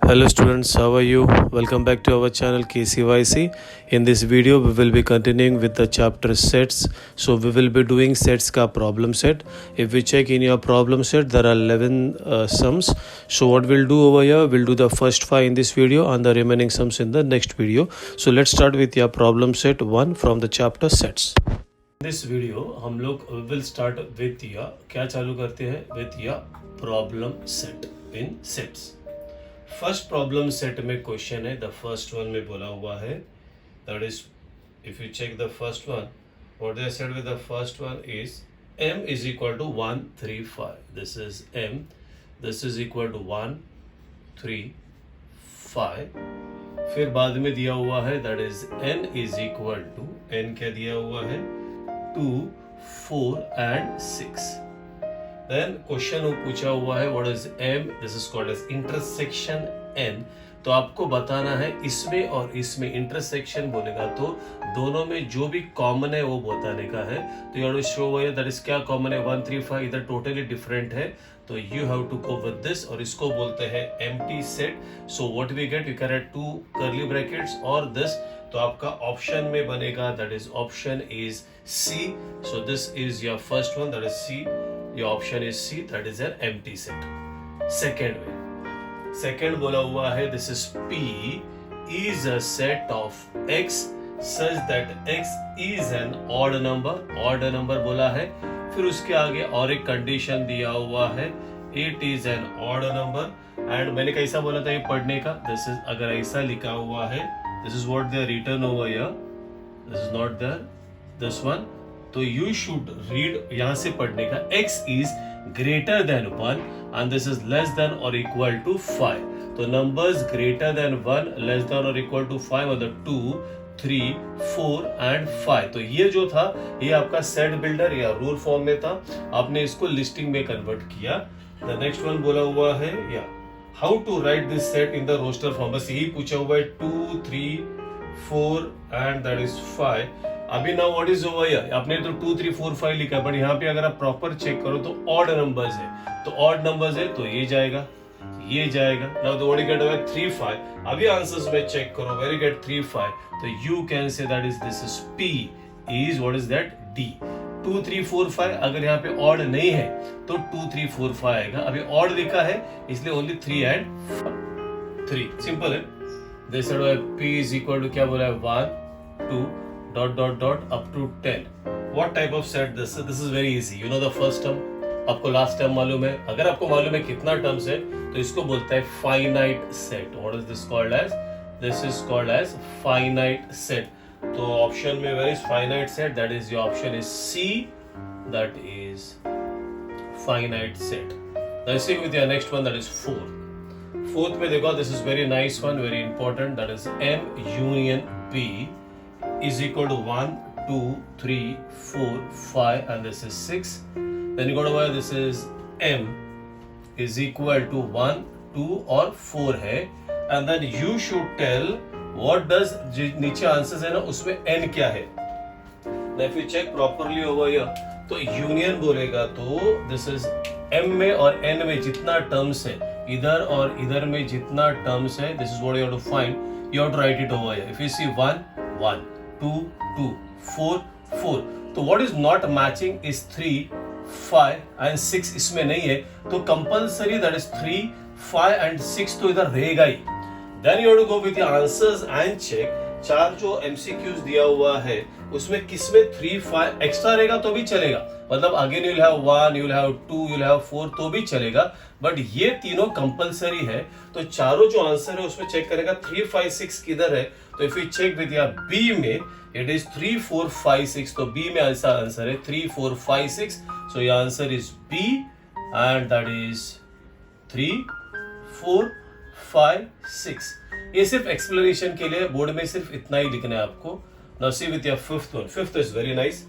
Hello students, how are you? Welcome back to our channel KCYC. In this video, we will be continuing with the chapter sets. So we will be doing sets ka problem set. If we check in your problem set, there are 11 sums. So what we'll do over here, we'll do the first 5 in this video and the remaining sums in the next video. So let's start with your problem set 1 from the chapter sets. In this video, हम लोग will start with your क्या चालू करते हैं with your problem set in sets. First problem set में question है the first one में बोला हुआ है that is if you check the first one what they said with the first one is m is equal to 1 3 5 this is m this is equal to 1 3 5 फिर बाद में दिया हुआ है that is n is equal to n क्या दिया हुआ है 2 4 एंड 6 देन क्वेश्चन पूछा हुआ है what is m this is called as intersection n तो आपको बताना है इसमें और इसमें इंटरसेक्शन बोलेगा तो दोनों में जो भी कॉमन है वो बताने का है तो you have to show that is क्या कॉमन है 1 3 5 इधर टोटली डिफरेंट है तो you have to go with this और इसको बोलते हैं empty set so what we get we can add 2 curly brackets और दिस तो आपका ऑप्शन में बनेगा that is option is C so this is your first one that is C your option is C that is an empty set. Second बोला हुआ है this is P is a set of X such that X is an odd number बोला है फिर उसके आगे और एक कंडीशन दिया हुआ है it is an odd number and मैंने कैसा बोला था ये पढ़ने का this is अगर ऐसा लिखा हुआ है this is what they are written over here this is not there this one तो यू शुड रीड यहां से पढ़ने का x is greater than 1 and this is less than और इक्वल टू 5 तो numbers greater than 1 less than और equal to 5 मतलब 2 3 4 and 5 तो ये जो था ये आपका सेट बिल्डर या रूल फॉर्म में था आपने इसको लिस्टिंग में कन्वर्ट किया द नेक्स्ट वन बोला हुआ है या how to write this set in the roster form बस यही पूछा हुआ है 2 3 4 एंड दैट इज 5 अभी now what is over here आपने तो 2 3 4 5 लिखा है बट यहाँ पे अगर आप प्रॉपर चेक करो तो ऑड नंबर्स है तो ऑड नंबर्स है तो ये जाएगा now the what you get over 3 5 अभी आंसर्स में चेक करो वेरी गेट 3 5 तो you can say that is this is P is what is that D 2 3 4 5 अगर यहाँ पे ऑड नहीं है तो 2 3 4 5 आएगा अभी ऑड लिखा है इसलिए ओनली 3 एंड 3 सिंपल है this P is equal to क्या बोला है 1 2 dot dot dot up to 10 what type of set this is very easy you know the first term आपको लास्ट टर्म मालूम है अगर आपको मालूम है कितना टर्म्स है तो इसको बोलता है finite set what is this called as this is called as finite set तो ऑप्शन में where is finite set that is your option is C that is finite set let's see with your next one that is fourth में देखो this is very nice one very important that is M union P is equal to 1, 2, 3, 4, 5 and this is 6. Then you got over this is M is equal to 1, 2 और 4 है and then you should tell what does नीचे answers है ना उसमें N क्या है now if you check properly over here तो union बोलेगा तो this is M में और N में जितना टर्म्स है इधर और इधर में जितना टर्म्स है this is what you have to find you have to write it over here if you see 1 1 2 2 4 4 तो what is not matching is 3 5 and 6 इसमें नहीं है तो कंपल्सरी दैट इज 3 5 and 6 तो इधर रहेगा ही then you have to go with your answers and check चार जो MCQs दिया हुआ है उसमें किसमें 3 5 एक्स्ट्रा रहेगा तो भी चलेगा मतलब again you will have 1 you will have 2 you will have 4 तो भी चलेगा बट ये तीनों कंपल्सरी है तो चारों जो आंसर है उसमें चेक करेगा 3 5 6 किधर है तो इफ यू चेक विद या बी में इट इज 3 4 5 6 तो बी में ऐसा आंसर है 3 4 5 6 so your answer is B and that is 3 4 5 6 ये सिर्फ एक्सप्लेनेशन के लिए बोर्ड में सिर्फ इतना ही लिखना है आपको now see with your fifth one fifth is very nice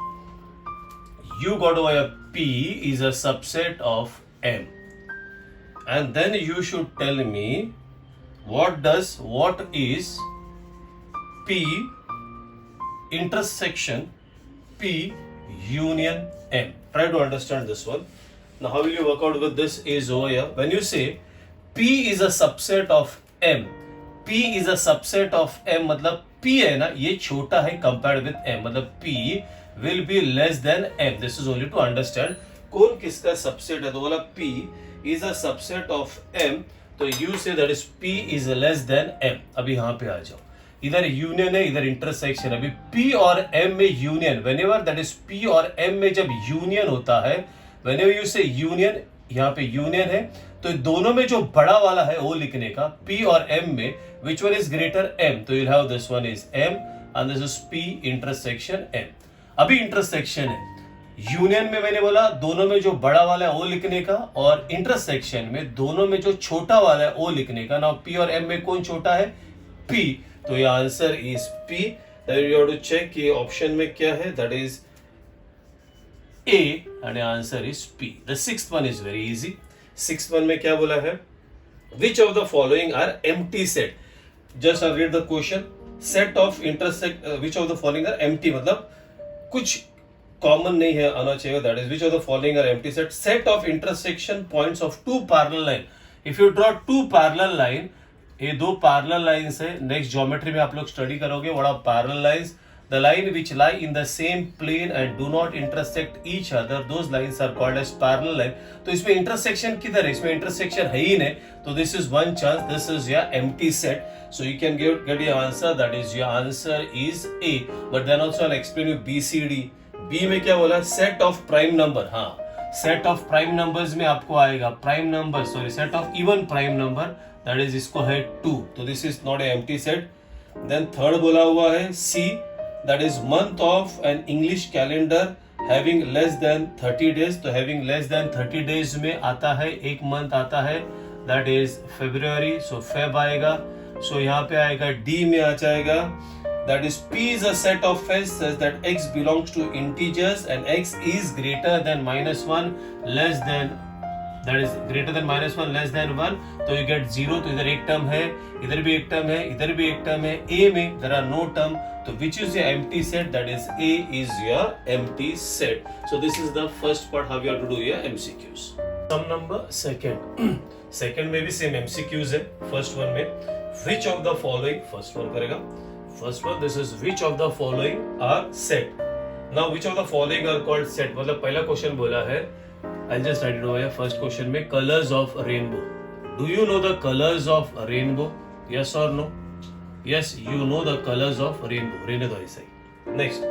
you got over here P is a subset of M and then you should tell me what is P intersection P union M try to understand this one now how will you work out with this is over here when you say P is a subset of M. P is a subset of M, मतलब P है ना, ये छोटा है compared with M, मतलब P will be less than M. This is only to understand कौन किसका subset है, तो बोला P is a subset of M, तो you say that is P is less than M. अभी यहाँ पे आ जाओ, इधर यूनियन है, इधर इंटरसेक्शन है. अभी P और M में union, whenever that is P और M में जब यूनियन होता है, whenever you say union, यहाँ पे यूनियन है, तो दोनों में जो बड़ा वाला है वो लिखने का, P और M में which one is greater M, तो you'll have this one is M and this is P intersection M. अभी इंटरसेक्शन है, यूनियन में मैंने बोला दोनों में जो बड़ा वाला है वो लिखने का, और इंटरसेक्शन में दोनों में जो छोटा वाला है वो लिखने का. नाउ P और M में कौन छोटा है, P, तो ये answer is P. That you have to check कि ऑप्शन में क्या है, that is A and answer is P. The sixth one is very easy. Sixth one में क्या बोला है, which of the following are empty set? Just I'll read the question. Set of intersect which of the following are empty, मतलब कुछ common नहीं है आना चाहिए. That is which of the following are empty set? Set of intersection points of two parallel line. If you draw two parallel line, ये दो parallel lines है. Next geometry में आप लोग स्टडी करोगे what are parallel lines. The line which lie in the same plane and do not intersect each other, those lines are called as parallel line. तो इसमें intersection किधर है, इसमें intersection है ही नहीं, तो this is one chance, this is your empty set. So you can get your answer, that is your answer is A. But then also I'll explain you B, C, D. B में क्या बोला, set of prime number. हाँ, set of prime numbers में आपको आएगा prime number, sorry, set of even prime number, that is इसको है 2, तो this is not a empty set. Then third बोला हुआ है C, that is month of an English calendar having less than 30 days. तो having less than 30 days में आता है, एक month आता है, that is February, so Feb आएगा. so यहाँ पे आएगा D में आ जाएगा, that is P is a set of S such that X belongs to integers and X is greater than -1 less than, that is greater than -1 less than 1, तो you get 0. तो इधर एक term है, इधर भी एक टर्म है, इधर भी एक टर्म है. A में there are no term, तो which is your empty set, that is A is your empty set. So this is the first part how you have to do your MCQs. Sum number second. Second में भी same MCQs है. First one में which of the following, first one करेगा, first one this is which of the following are set. Now which of the following are called set, मतलब पहला question बोला है, I'll just write it over here. First question में colors of rainbow. Do you know the colors of rainbow? Yes or no? Yes, you know the colors of rainbow. रहने दो ऐसा ही. Next,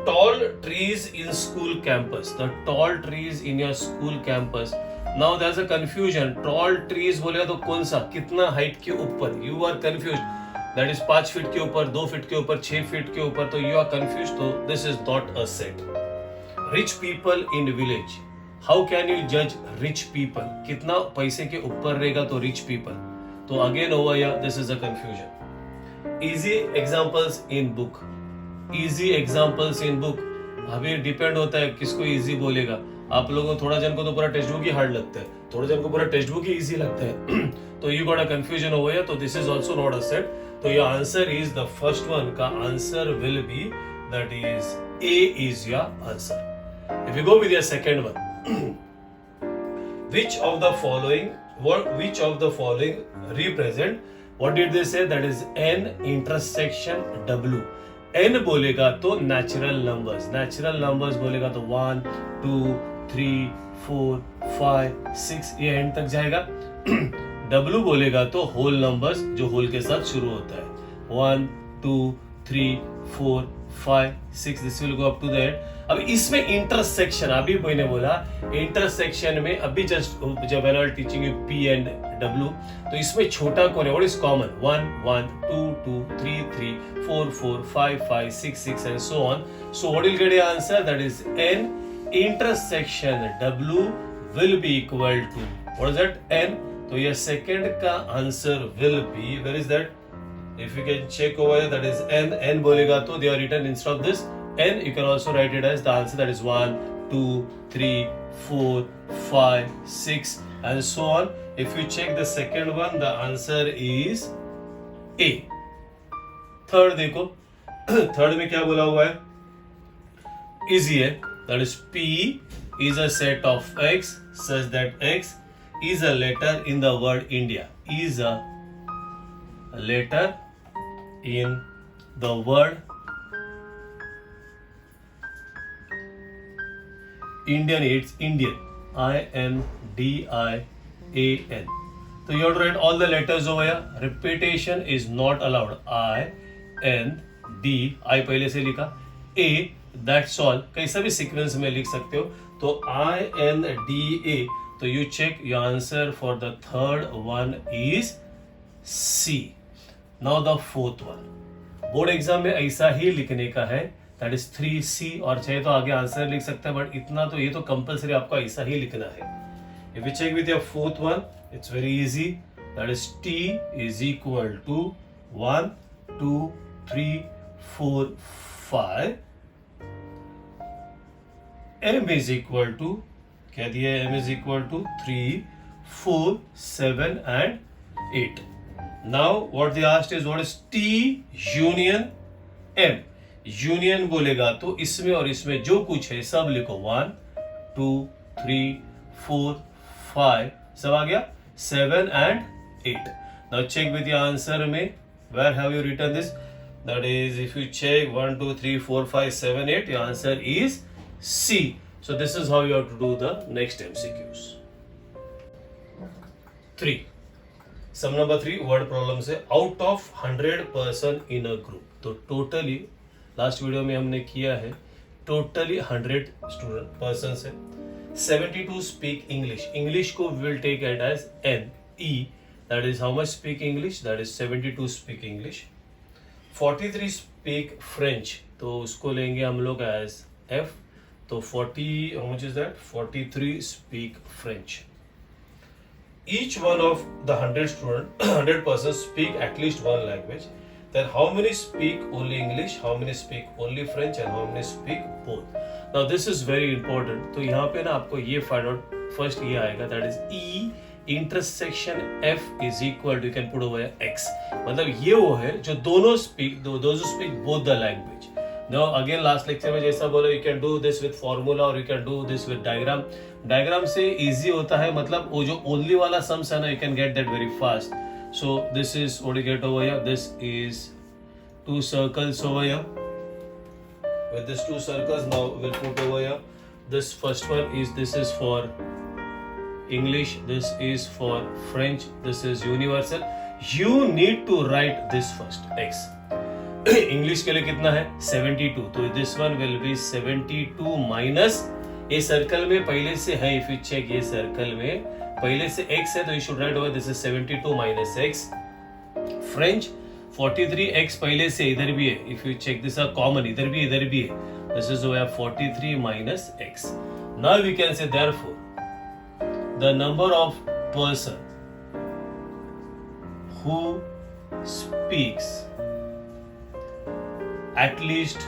tall trees in school campus. The tall trees in your school campus. Now there's a confusion. Tall trees बोलेगा तो कौन सा, कितना height के ऊपर? You are confused. That is 5 feet के ऊपर, 2 फीट के ऊपर, 6 फीट के ऊपर, तो you are confused. तो this is not a set. Rich people in village. How can you judge rich people? कितना पैसे के ऊपर रहेगा तो rich people. तो again over here this is a confusion. Easy examples in book. Easy examples in book. अभी depend होता है किसको इजी बोलेगा. आप लोगों को थोड़ा जन को तो पूरा टेक्स्ट बुक ही हार्ड लगता है, थोड़ा जन को पूरा टेक्स्ट बुक ही इजी लगता है. तो you got a confusion over here. तो this is also not a set. तो your answer is the first one का answer will be, that is A is your answer. If you go with your second one, which of the following represent, what did they say, that is N intersection W. N बोलेगा तो natural numbers बोलेगा तो 1 2 3 4 5 6 ये and तक जाएगा. W बोलेगा तो whole numbers जो whole के साथ शुरू होता है, 1 2 3 4 5 6, this will go up to the end. अब इसमें इंटरसेक्शन, अभी मैंने बोला इंटरसेक्शन में, अभी जस्ट जब I was teaching you P and W, तो इसमें छोटा कौन है, what is common, 1 1 2 2 3 3 4 4 5 5 6 6 and so on. So what will get your answer, that is N intersection W will be equal to, what is that, N. तो ये second का answer will be, where is that, if you can check over here, that is N. N बोलेगा तो they are written instead of this N, you can also write it as the answer, that is 1 2 3 4 5 6 and so on. If you check the second one, the answer is A. Third देखो, third में क्या बोला हुआ है, easy है, that is P is a set of X such that X is a letter in the word India. Is a letter in the word Indian. It's Indian. INDIAN. So you have to write all the letters over here. Repetition is not allowed. IND. I पहले से लिखा. A. That's all. कैसा भी sequence में लिख सकते हो. तो INDA. तो you check your answer for the third one is C. Now the fourth one. Board exam में ऐसा ही लिखने का है. That is 3C. और चाहे तो आगे आंसर लिख सकते हैं, बट इतना तो ये तो कंपलसरी आपको ऐसा ही लिखना है. If you check with your fourth one, it's very easy. That is T is equal to 1 2 3 4 5. M is equal to, क्या दिया है? M is equal to 3 4 7 and 8. Now what they asked is what is T union M. Union बोलेगा तो इसमें और इसमें जो कुछ है सब लिखो. 1 2 3 4 5 सब आ गया. 7 and 8. Now check with your answer में. Where have you written this? That is, if you check 1 2 3 4 5 7 8, your answer is C. So this is how you have to do the next MCQs. 3. Sum number 3 word problem से out of 100 person in a group. तो totally last video में हमने किया है totally 100 student person है. 72 speak English. English को will take it as NE. That is how much speak English. That is 72 speak English. 43 speak French. तो उसको लेंगे हम लोग एज F. तो 40 how much is that? 43 speak French. Each one of the 100 student 100 persons speak at least one language. Then how many speak only English, how many speak only French and how many speak both? Now this is very important. तो यहाँ पे ना आपको ये find out first ये आएगा, that is E intersection F is equal to, you can put over here X. मतलब ये वो है जो दोनों speak, those who speak both the language. Now again last lecture में जैसा बोला, you can do this with formula or you can do this with diagram. Diagram से easy होता है, मतलब वो जो only वाला sums है ना, you can get that very fast. So this is what you get over here. This is 2 circles over here. With these 2 circles, now we'll put over here. This first one is, this is for English, this is for French, this is universal. You need to write this first, X. English के लिए कितना है? 72. तो this one will be 72 minus, ये circle में पहले से है, if you check ये सर्कल में पहले से x है, तो you should write over this is 72 minus x. French 43 x पहले से इधर भी है, if you check this are common, इधर भी है, this is over 43 minus x. Now we can say therefore the number of person who speaks at least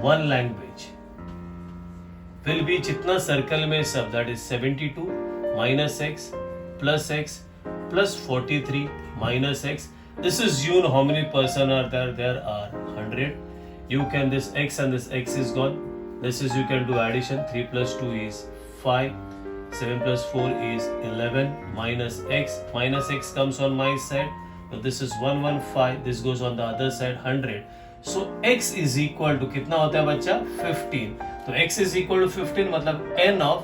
one language will be जितना circle में सब, that is 72 minus x plus 43 minus x. This is, you know how many person are there? There are 100. You can, this x and this x is gone. This is, you can do addition. 3 plus 2 is 5. 7 plus 4 is 11 minus x. Minus x comes on my side. So this is 115. This goes on the other side 100. So x is equal to कितना होता है बच्चा? 15. तो x is equal to 15 मतलब n of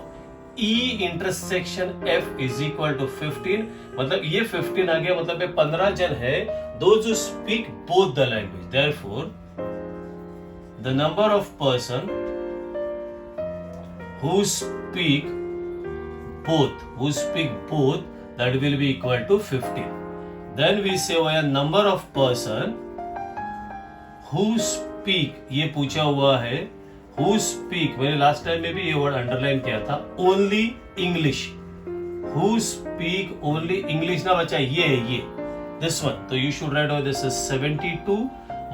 E intersection F is equal to 15. मतलब ये 15 आ गया, मतलब ये 15 जन है those who speak both the language. Therefore the number of person who speak both that will be equal to 15. Then we say वह number of person who speak, ये पूछा हुआ है who speak, मैंने लास्ट टाइम में भी ये word underline किया था, only English. Who speak only English ना बच्चा, ये है ये this one. तो you should write this is 72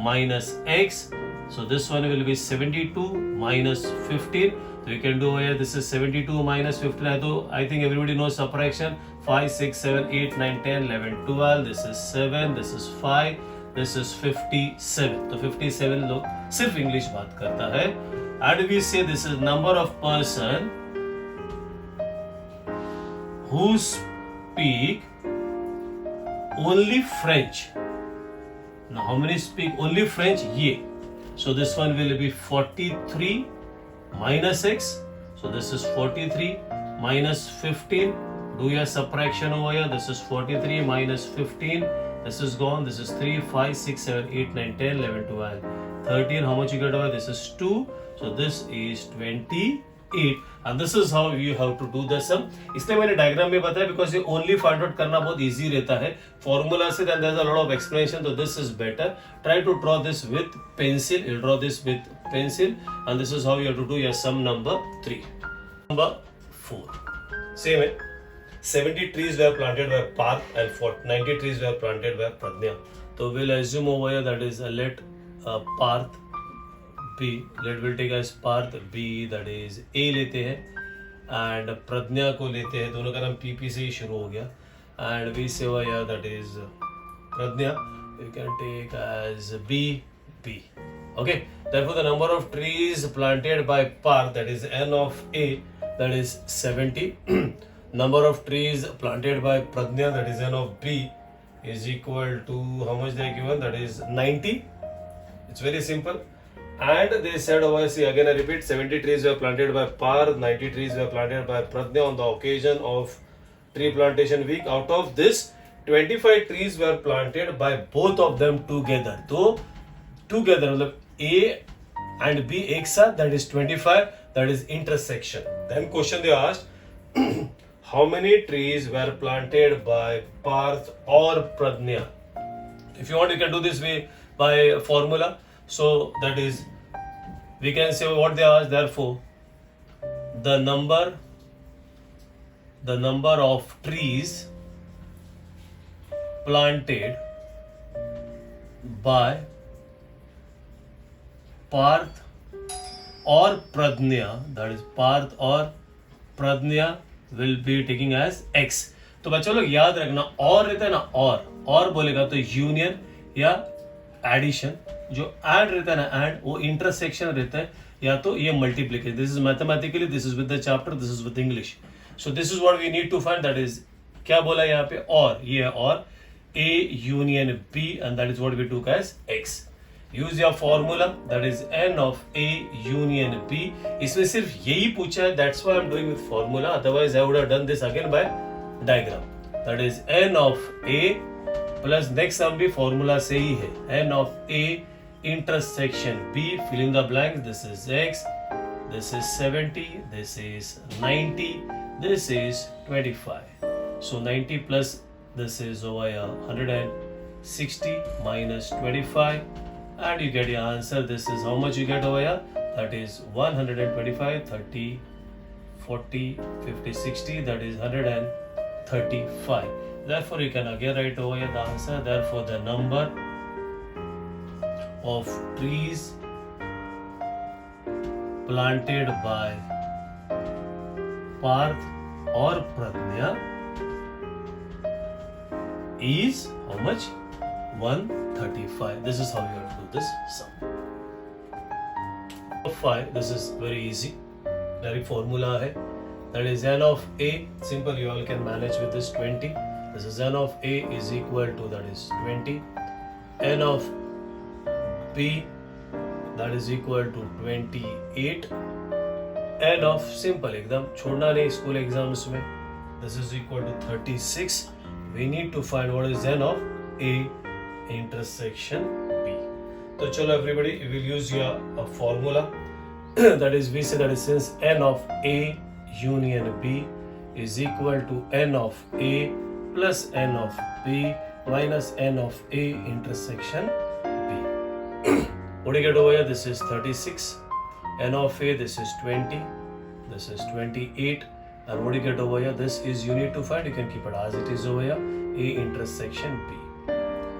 minus x. So this one will be 72 minus 15. So you can do here, this is 72 minus 15. I think everybody knows subtraction. 5 6 7 8 9 10 11 12. This is 7, this is 5, this is 57. तो 57 लोग सिर्फ English बात करता है. And we say this is number of person who speak only French. Now how many speak only French? Ye. So this one will be 43 minus x. So this is 43 minus 15. Do your subtraction over here. This is 43 minus 15. This is gone. This is 3, 5, 6, 7, 8, 9, 10, 11, 12, 13. How much you get over? This is 2. So this is 28. And this is how you have to do the sum. इसलिए मैंने diagram में बताया because ये only find out करना बहुत easy रहता है. Formula से then there's a lot of explanation. So this is better. Try to draw this with pencil. You draw this with pencil. And this is how you have to do your sum number 3. Number 4. Same है. 70 trees were planted by Parth and 90 trees were planted by Pradnya. So we'll assume over here that is let Parth B. We'll take as Parth B, that is A लेते हैं and Pradnya को लेते हैं. दोनों का नाम PP से ही शुरू हो गया and we say over here that is Pradnya. We can take as B. Okay. Therefore, the number of trees planted by Parth, that is N of A, that is 70. Number of trees planted by Pradnya, that is N of B, is equal to how much they are given, that is 90. It's very simple. And they said over here, again I repeat, 70 trees were planted by Parth, 90 trees were planted by Pradnya on the occasion of tree plantation week. Out of this, 25 trees were planted by both of them together. So together, A and B एक साथ, that is 25, that is intersection. Then question they asked, how many trees were planted by Parth or Pradnya? If you want, you can do this way by formula. So that is, we can say what they asked. Therefore, the number of trees planted by Parth or Pradnya, that is Parth or Pradnya, will be taking as x. तो बच्चों लोग याद रखना, और रहता है ना, और बोलेगा तो यूनियन या एडिशन. जो एड रहता है ना, एड वो इंटरसेक्शन रहता है, या तो ये multiplication. This is mathematically, this is with the chapter, this is with English. So this is what we need to find. That is क्या बोला यहाँ पे, और ये है और A union B, and that is what we took as x. Use your formula, that is n of A union B. इसमें सिर्फ यही पूछा है, that's why I'm doing with formula. Otherwise, I would have done this again by diagram. That is n of A plus next sum भी formula से ही है. n of A intersection B, fill in the blanks. This is x, this is 70, this is 90, this is 25. So 90 plus this is over here 160 minus 25, and you get your answer. This is how much you get over here, that is 125, 30, 40, 50, 60, that is 135. Therefore you can again write over here the answer. Therefore the number of trees planted by Parth or Pradnya is how much? 135. This is how you have to do this sum. 5. This is very easy. Direct formula hai. That is n of A. Simple. You all can manage with this 20. This is n of A is equal to, that is 20. N of B, that is equal to 28. N of simple एकदम छोड़ना नहीं school exams में. This is equal to 36. We need to find what is n of A intersection B. So chalo everybody, we will use your formula. That is, we say that is, since n of A union B is equal to n of A plus n of B minus n of A intersection B. What do you get over here? This is 36. N of A, this is 20. This is 28. And what do you get over here? This is you need to find. You can keep it as it is over here. A intersection B.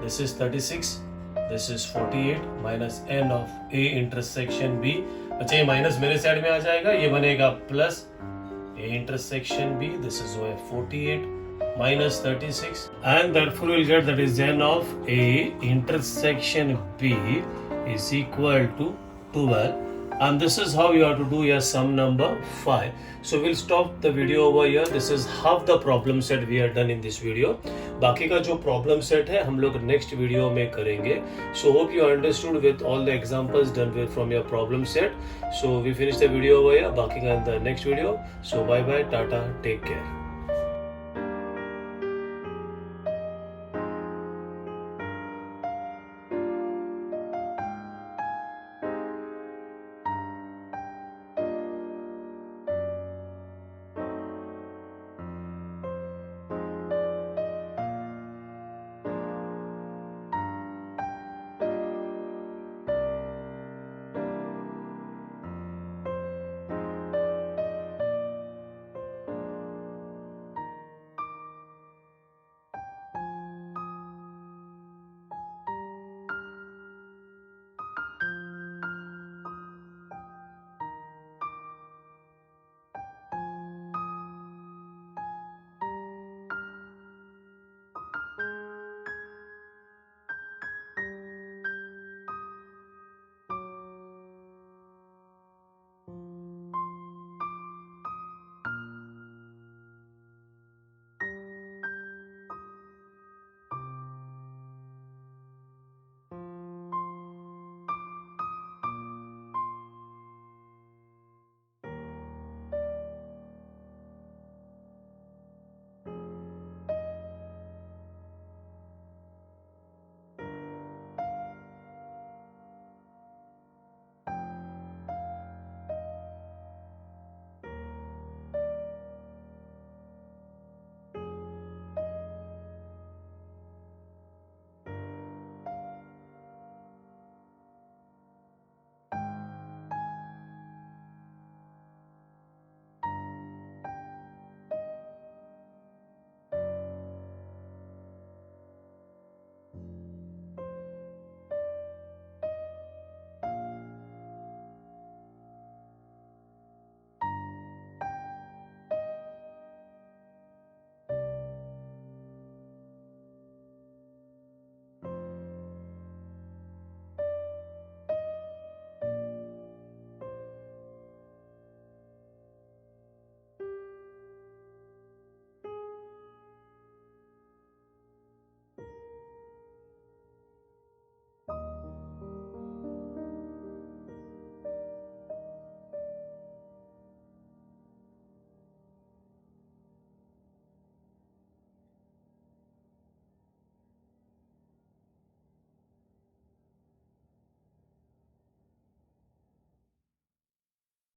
This is 36. This is 48 minus n of A intersection B. अच्छा ये minus मेरे side में आ जाएगा, ये बनेगा plus A intersection B. This is over 48 minus 36, and therefore we'll get that is n of A intersection B is equal to 12. and this is how you have to do your sum number 5. So we'll stop the video over here. This is half the problem set we are done in this video. बाकी का जो problem set है हम लोग next video में करेंगे. So hope you understood with all the examples done with from your problem set. So we finish the video over here. बाकी का in the next video. So bye bye, tata, take care.